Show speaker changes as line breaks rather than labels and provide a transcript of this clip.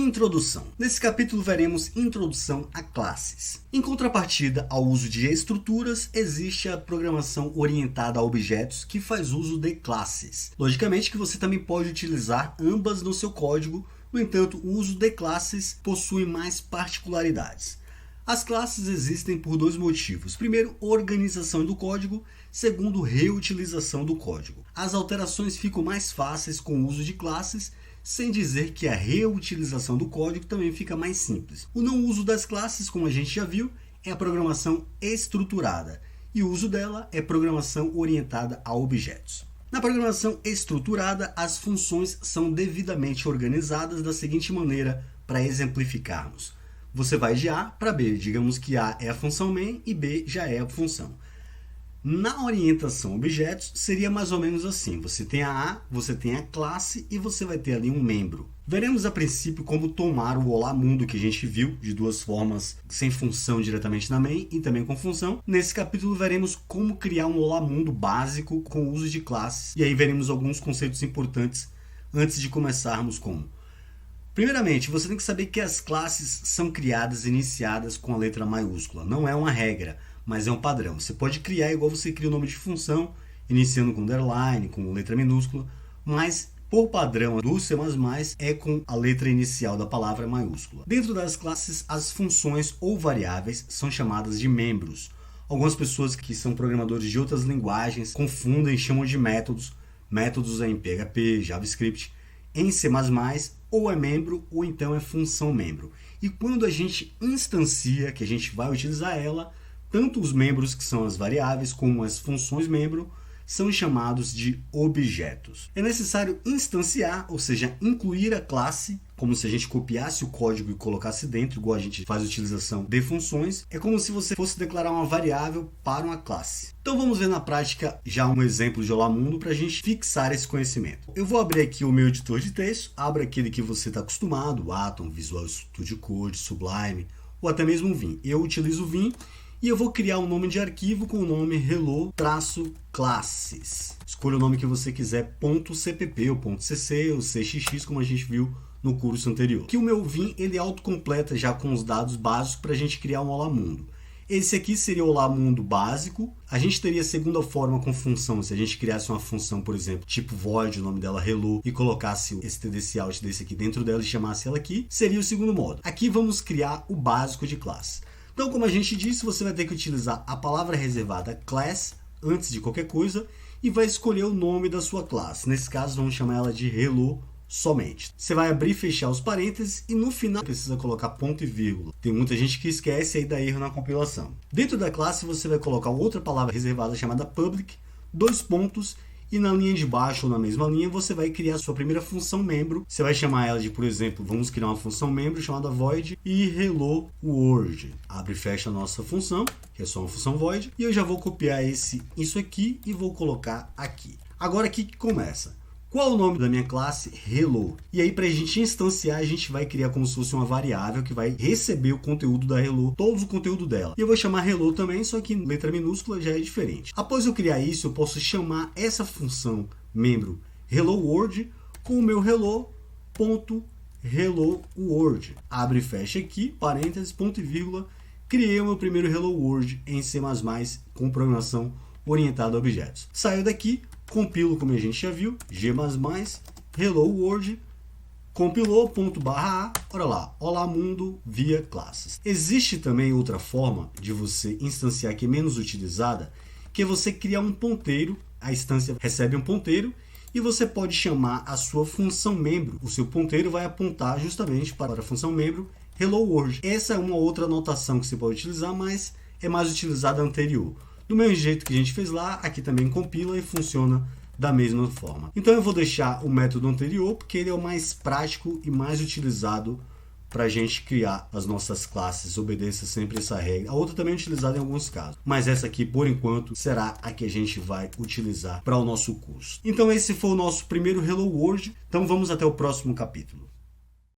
Introdução. Nesse capítulo veremos introdução a classes. Em contrapartida ao uso de estruturas, existe a programação orientada a objetos que faz uso de classes. Logicamente que você também pode utilizar ambas no seu código, no entanto, o uso de classes possui mais particularidades. As classes existem por dois motivos. Primeiro, organização do código. Segundo, reutilização do código. As alterações ficam mais fáceis com o uso de classes, sem dizer que a reutilização do código também fica mais simples. O não uso das classes, como a gente já viu, é a programação estruturada. E o uso dela é programação orientada a objetos. Na programação estruturada, as funções são devidamente organizadas da seguinte maneira, para exemplificarmos. Você vai de A para B, digamos que A é a função main e B já é a função. Na orientação a objetos, seria mais ou menos assim. Você tem a A, você tem a classe e você vai ter ali um membro. Veremos a princípio como tomar o Olá Mundo que a gente viu, de duas formas, sem função diretamente na main e também com função. Nesse capítulo veremos como criar um Olá Mundo básico com o uso de classes. E aí veremos alguns conceitos importantes antes de começarmos com... Primeiramente, você tem que saber que as classes são criadas e iniciadas com a letra maiúscula. Não é uma regra, mas é um padrão. Você pode criar igual você cria o nome de função, iniciando com underline, com letra minúscula, mas por padrão do C++ é com a letra inicial da palavra maiúscula. Dentro das classes, as funções ou variáveis são chamadas de membros. Algumas pessoas que são programadores de outras linguagens confundem e chamam de métodos. Métodos é em PHP, JavaScript. Em C++, ou é membro ou então é função membro. E quando a gente instancia, que a gente vai utilizar ela, tanto os membros, que são as variáveis, como as funções membro, são chamados de objetos. É necessário instanciar, ou seja, incluir a classe, como se a gente copiasse o código e colocasse dentro, igual a gente faz a utilização de funções. É como se você fosse declarar uma variável para uma classe. Então vamos ver na prática já um exemplo de Olá Mundo para a gente fixar esse conhecimento. Eu vou abrir aqui o meu editor de texto, abra aquele que você está acostumado, Atom, Visual Studio Code, Sublime, ou até mesmo o Vim. Eu utilizo o Vim. E eu vou criar um nome de arquivo com o nome hello-classes. Escolha o nome que você quiser, .cpp ou .cc ou .cxx, como a gente viu no curso anterior. Aqui o meu Vim, ele autocompleta já com os dados básicos para a gente criar um Olá Mundo. Esse aqui seria o Olá Mundo básico. A gente teria a segunda forma com função. Se a gente criasse uma função, por exemplo, tipo void, o nome dela hello, e colocasse esse TDC out desse aqui dentro dela e chamasse ela aqui, seria o segundo modo. Aqui vamos criar o básico de classe. Então, como a gente disse, você vai ter que utilizar a palavra reservada class antes de qualquer coisa e vai escolher o nome da sua classe. Nesse caso, vamos chamar ela de hello somente. Você vai abrir e fechar os parênteses e no final precisa colocar ponto e vírgula. Tem muita gente que esquece e aí dá erro na compilação. Dentro da classe, você vai colocar outra palavra reservada chamada public, dois pontos, e na linha de baixo ou na mesma linha você vai criar a sua primeira função membro. Você vai chamar ela de, por exemplo, vamos criar uma função membro chamada void e hello world. Abre e fecha a nossa função, que é só uma função void. E eu já vou copiar isso aqui e vou colocar aqui. Agora aqui que começa. Qual o nome da minha classe? Hello. E aí, para a gente instanciar, a gente vai criar como se fosse uma variável que vai receber o conteúdo da Hello, todo o conteúdo dela. E eu vou chamar Hello também, só que letra minúscula já é diferente. Após eu criar isso, eu posso chamar essa função membro Hello World com o meu hello.helloWorld. Abre e fecha aqui, parênteses, ponto e vírgula. Criei o meu primeiro Hello World em C++ com programação orientada a objetos. Saio daqui. Compilo, como a gente já viu, G++, Hello World, compilou, ./a, olha lá, Olá Mundo via classes. Existe também outra forma de você instanciar que é menos utilizada, que é você criar um ponteiro, a instância recebe um ponteiro, e você pode chamar a sua função membro. O seu ponteiro vai apontar justamente para a função membro Hello World. Essa é uma outra notação que você pode utilizar, mas é mais utilizada a anterior. Do mesmo jeito que a gente fez lá, aqui também compila e funciona da mesma forma. Então eu vou deixar o método anterior, porque ele é o mais prático e mais utilizado para a gente criar as nossas classes. Obedeça sempre essa regra. A outra também é utilizada em alguns casos, mas essa aqui, por enquanto, será a que a gente vai utilizar para o nosso curso. Então esse foi o nosso primeiro Hello World. Então vamos até o próximo capítulo.